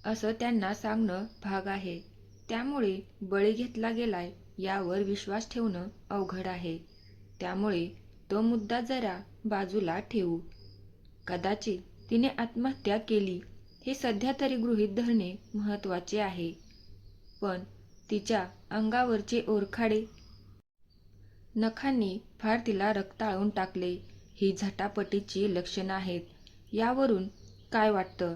असं त्यांना सांगणं भाग आहे. त्यामुळे बळी घेतला गेलाय यावर विश्वास ठेवणं अवघड आहे. त्यामुळे तो मुद्दा जरा बाजूला ठेवू. कदाचित तिने आत्महत्या केली हे सध्या तरी गृहीत धरणे महत्त्वाचे आहे. पण तिच्या अंगावरचे ओरखाडे, नखांनी फार तिला रक्ताळून टाकले ही झटापटीची लक्षणं आहेत. यावरून काय वाटतं?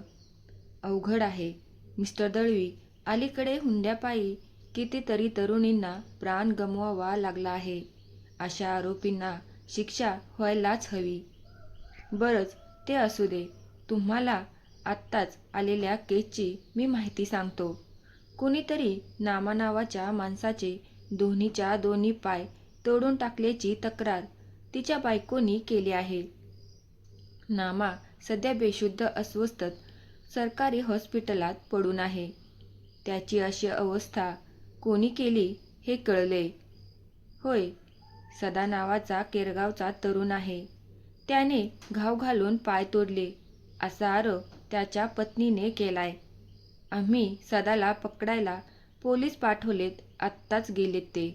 अवघड आहे मिस्टर दळवी. अलीकडे हुंड्यापायी कितीतरी तरुणींना प्राण गमवावा लागला आहे. अशा आरोपींना शिक्षा व्हायलाच हवी. बरंच ते असू दे. तुम्हाला आत्ताच आलेल्या केसची मी माहिती सांगतो. कुणीतरी नामा नावाच्या माणसाचे दोन्हीच्या दोन्ही पाय तोडून टाकल्याची तक्रार तिच्या बायकोनी केली आहे. नामा सध्या बेशुद्ध अस्वस्थ सरकारी हॉस्पिटलात पडून आहे. त्याची अशी अवस्था कोणी केली हे कळले. होय, सदा नावाचा केरगावचा तरुण आहे. त्याने घाव घालून पाय तोडले असा आरोप त्याच्या पत्नीने केलाय. आम्ही सदाला पकडायला पोलीस पाठवलेत. आत्ताच गेलेत ते.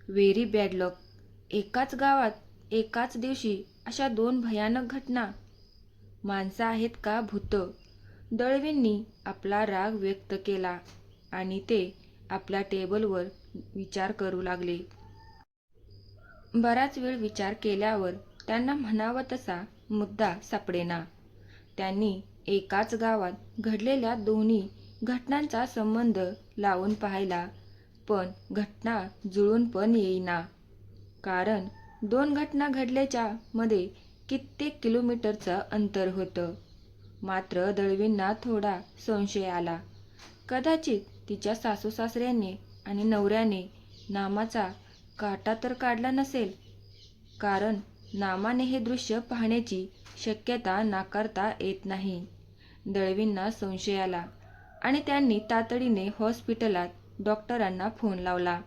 व्हेरी बॅड लक. एकाच गावात एकाच दिवशी अशा दोन भयानक घटना. माणसं आहेत का भूतं? दळवींनी आपला राग व्यक्त केला आणि ते आपल्या टेबलवर विचार करू लागले. बराच वेळ विचार केल्यावर त्यांना म्हणावा तसा मुद्दा सापडेना. त्यांनी एकाच गावात घडलेल्या दोन्ही घटनांचा संबंध लावून पाहिला, पण घटना जुळून पण येईना. कारण दोन घटना घडल्याच्या मध्ये कित्येक किलोमीटरचं अंतर होतं. मात्र दळवींना थोडा संशय आला. कदाचित तिच्या सासूसासऱ्याने आणि नवऱ्याने नामाचा काटा तर काढला नसेल. कारण नामाने हे दृश्य पाहण्याची शक्यता नाकारता येत नाही. दळवींना संशय आला आणि त्यांनी तातडीने हॉस्पिटलात डॉक्टरांना फोन लावला.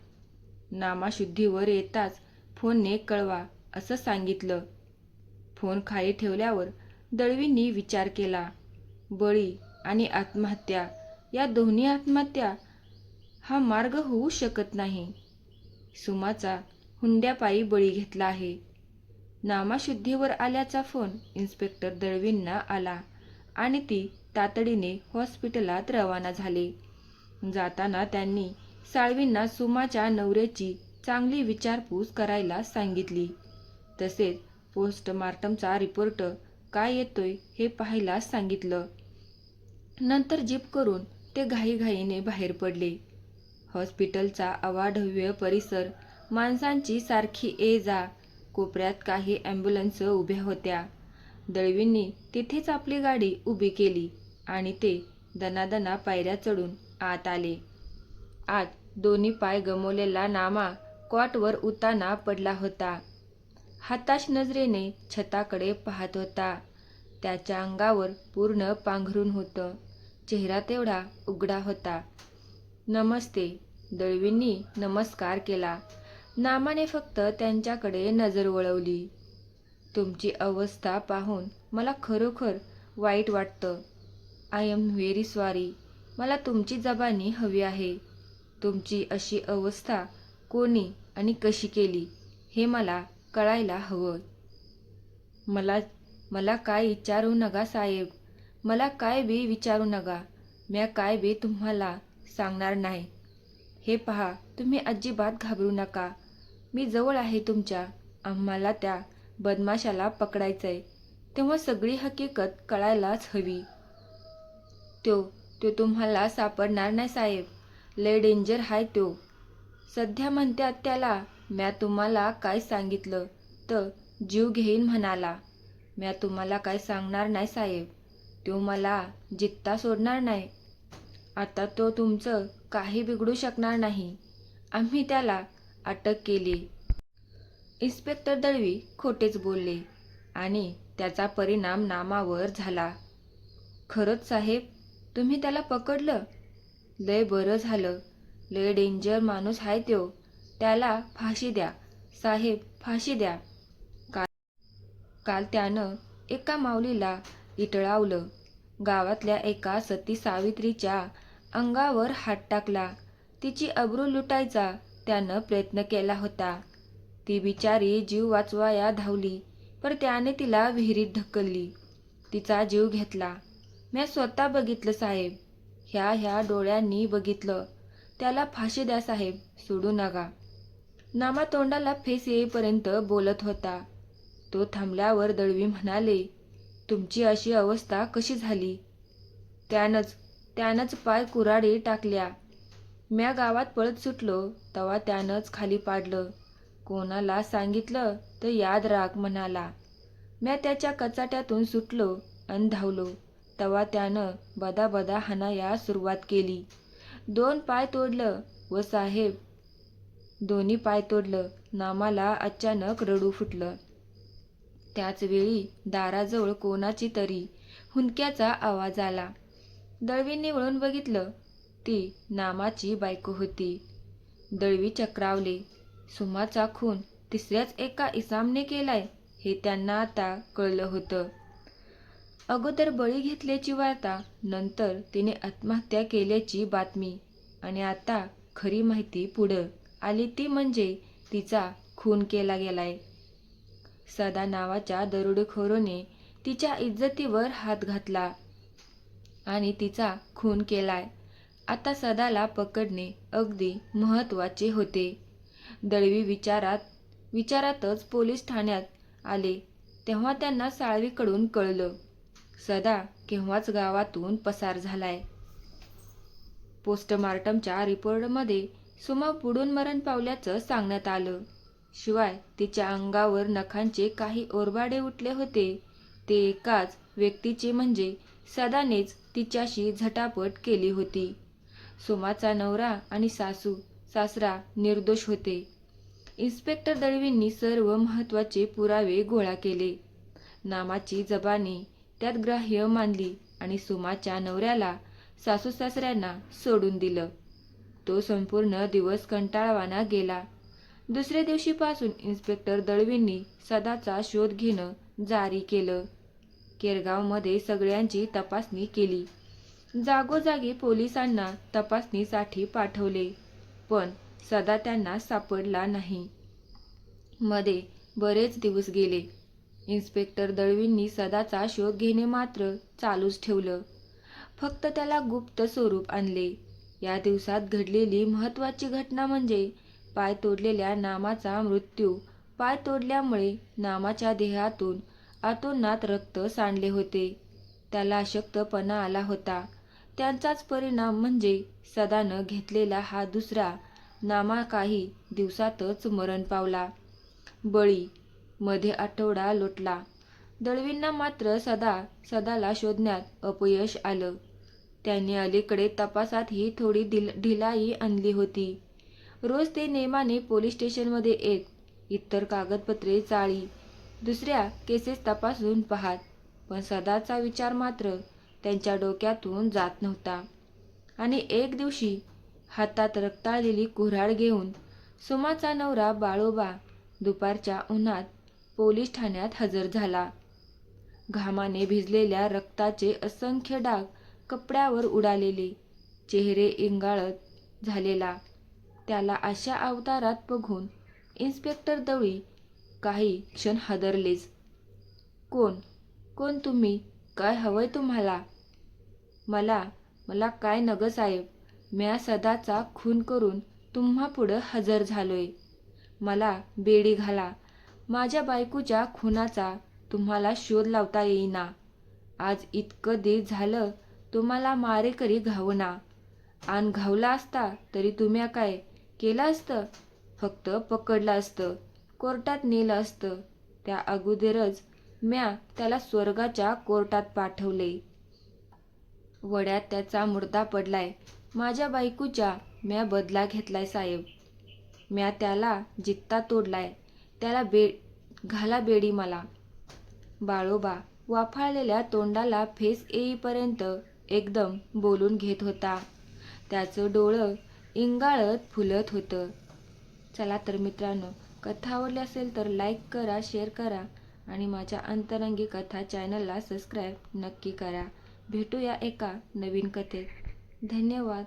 नामा शुद्धीवर येताच फोनने कळवा असं सांगितलं. फोन खाली ठेवल्यावर दळवींनी विचार केला. बळी आणि आत्महत्या या दोन्ही आत्महत्या हा मार्ग होऊ शकत नाही. सुमाचा हुंड्यापायी बळी घेतला आहे. नामा शुद्धीवर आल्याचा फोन इन्स्पेक्टर दळवींना आला आणि ती तातडीने हॉस्पिटलात रवाना झाले. जाताना त्यांनी साळवींना सुमाच्या नवऱ्याची चांगली विचारपूस करायला सांगितली. तसेच पोस्टमार्टमचा रिपोर्ट काय येतोय हे पाहायला सांगितलं. नंतर जीप करून ते घाईघाईने बाहेर पडले. हॉस्पिटलचा अवाढव्य परिसर, माणसांची सारखी ये जा. कोपऱ्यात काही ॲम्ब्युलन्स उभ्या होत्या. दळवींनी तिथेच आपली गाडी उभी केली आणि ते दणादणा पायऱ्या चढून आत आले. आत दोन्ही पाय गमावलेला नामा कॉटवर उताना पडला होता. हताश नजरेने छताकडे पाहत होता. त्याच्या अंगावर पूर्ण पांघरून होतं. चेहरा तेवढा उघडा होता. नमस्ते. दळवींनी नमस्कार केला. नामाने फक्त त्यांच्याकडे नजर वळवली. तुमची अवस्था पाहून मला खरोखर वाईट वाटतं. I am very sorry. मला तुमची जबानी हवी आहे. तुमची अशी अवस्था कोणी आणि कशी केली हे मला कळायला हवं. मला काय विचारू नका साहेब. मला काय बी विचारू नका. म्या काय बी तुम्हाला सांगणार नाही. हे पहा, तुम्ही अजिबात घाबरू नका. मी जवळ आहे तुमच्या. आम्हाला त्या बदमाशाला पकडायचंय. तेव्हा सगळी हकीकत कळायलाच हवी. तो तुम्हाला सापडणार नाही साहेब. लय डेंजर हाय तो. सध्या म्हणत्यात त्याला. म्या तुम्हाला काय सांगितलं तर जीव घेईन म्हणाला. म्या तुम्हाला काय सांगणार नाही साहेब. तो मला जित्ता सोडणार नाही. आता तो तुमचं काही बिघडू शकणार नाही. आम्ही त्याला अटक केली. इन्स्पेक्टर दळवी खोटेच बोलले आणि त्याचा परिणाम नामावर झाला. खरंच साहेब, तुम्ही त्याला पकडलं? लय बरं झालं. लय डेंजर माणूस हाय तो. त्याला फाशी द्या साहेब, फाशी द्या. काल त्यानं एका माऊलीला इटळावलं. गावातल्या एका सती सावित्रीच्या अंगावर हात टाकला. तिची अब्रू लुटायचा त्यानं प्रयत्न केला होता. ती बिचारी जीव वाचवाया धावली, पण त्याने तिला विहिरीत ढकलली. तिचा जीव घेतला. म्या स्वतः बघितलं साहेब, ह्या डोळ्यांनी बघितलं. त्याला फाशी द्या साहेब, सोडू नका. नामा तोंडाला फेस येईपर्यंत बोलत होता. तो थांबल्यावर दळवी म्हणाले, तुमची अशी अवस्था कशी झाली? त्यानंच पाय कुऱ्हाडी टाकल्या. म्या गावात पळत सुटलो तेव्हा त्यानंच खाली पाडलं. कोणाला सांगितलं तर याद राख म्हणाला. म्या त्याच्या कचाट्यातून सुटलो अन धावलो तेव्हा त्यानं बदाबदा हाणाया सुरुवात केली. 2 पाय तोडलं व साहेब, दोन्ही पाय तोडलं. नामाला अचानक रडू फुटलं. त्याच वेळी दाराजवळ कोणाची तरी हुंदक्याचा आवाज आला. दळवींनी वळून बघितलं. ती नामाची बायको होती. दळवी चक्रावले. सुमाचा खून तिसऱ्याच एका इसामने केलाय हे त्यांना आता कळलं होतं. अगोदर बळी घेतल्याची वार्ता, नंतर तिने आत्महत्या केल्याची बातमी आणि आता खरी माहिती पुढं आली ती म्हणजे तिचा खून केला गेलाय. सदा नावाच्या दरोडेखोराने तिच्या इज्जतीवर हात घातला आणि तिचा खून केलाय. आता सदाला पकडणे अगदी महत्त्वाचे होते. दळवी विचारातच पोलीस ठाण्यात आले तेव्हा त्यांना साळवीकडून कळलं. सदा केव्हाच गावातून पसार झालाय. पोस्टमार्टमच्या रिपोर्टमध्ये सुमा बुडून मरण पावल्याचं सांगण्यात आलं. शिवाय तिच्या अंगावर नखांचे काही ओरबाडे उठले होते. ते एकाच व्यक्तीचे म्हणजे सदानेच तिच्याशी झटापट केली होती. सुमाचा नवरा आणि सासरा निर्दोष होते. इन्स्पेक्टर दळवींनी सर्व महत्त्वाचे पुरावे गोळा केले. नामाची जबानी त्यात ग्राह्य मानली आणि सुमाच्या नवऱ्याला सासू-सासऱ्यांना सोडून दिलं. तो संपूर्ण दिवस कंटाळवाणा गेला. दुसऱ्या दिवशीपासून इन्स्पेक्टर दळवींनी सदाचा शोध घेणं जारी केलं. केरगावमध्ये सगळ्यांची तपासणी केली. जागोजागी पोलिसांना तपासणीसाठी पाठवले, पण सदा त्यांना सापडला नाही. मध्ये बरेच दिवस गेले. इन्स्पेक्टर दळवींनी सदाचा शोध घेणे मात्र चालूच ठेवलं. फक्त त्याला गुप्त स्वरूप आणले. या दिवसात घडलेली महत्त्वाची घटना म्हणजे पाय तोडलेल्या नामाचा मृत्यू. पाय तोडल्यामुळे नामाच्या देहातून अतोनात रक्त सांडले होते. त्याला अशक्तपणा आला होता. त्यांचाच परिणाम म्हणजे सदानं घेतलेला हा दुसरा नामा काही दिवसातच मरण पावला. बळी मध्ये आठवडा लोटला. दळवींना मात्र सदाला शोधण्यात अपयश आलं. त्यांनी अलीकडे तपासातही थोडी ढिलाई आणली होती. रोज ते नेमाने पोलीस स्टेशनमध्ये येत. इतर कागदपत्रे चाळी, दुसऱ्या केसेस तपासून पाहात. पण सदाचा विचार मात्र त्यांच्या डोक्यातून जात नव्हता. आणि एक दिवशी हातात रक्ताळलेली कुऱ्हाड घेऊन सुमाचा नवरा बाळोबा दुपारच्या उन्हात पोलीस ठाण्यात हजर झाला. घामाने भिजलेल्या रक्ताचे असंख्य डाग कपड्यावर उडालेले, चेहरे इंगाळत झालेला. त्याला अशा अवतारात बघून इन्स्पेक्टर दळवी काही क्षण हादरलेच. कोण तुम्ही? काय हवंय तुम्हाला? मला काय नगं साहेब. म्या सदाचा खून करून तुम्हा पुढं हजर झालोय. मला बेडी घाला. माझ्या बायकोच्या खुनाचा तुम्हाला शोध लावता येईना. आज इतकं दिस झालं तुम्हाला मारेकरी घावना. आन घावला असता तरी तुम्ही काय केलं असतं? फक्त पकडलं असतं, कोर्टात नेलं असतं. त्या अगोदरच म्या त्याला स्वर्गाच्या कोर्टात पाठवले. वड्यात त्याचा मुर्दा पडलाय. माझ्या बायकोच्या म्या बदला घेतलाय साहेब. म्या त्याला जित्ता तोडलाय. त्याला घाला बेडी मला. बाळोबा वाफाळलेल्या तोंडाला फेस येईपर्यंत एकदम बोलून घेत होता. त्याचं डोळं इंगाळत फुलत होतं. चला तर मित्रांनो, कथा आवडली असेल तर लाईक करा, शेअर करा आणि माझ्या अंतरंगी कथा चॅनलला सबस्क्राईब नक्की करा. भेटूया एका नवीन कथेत. धन्यवाद.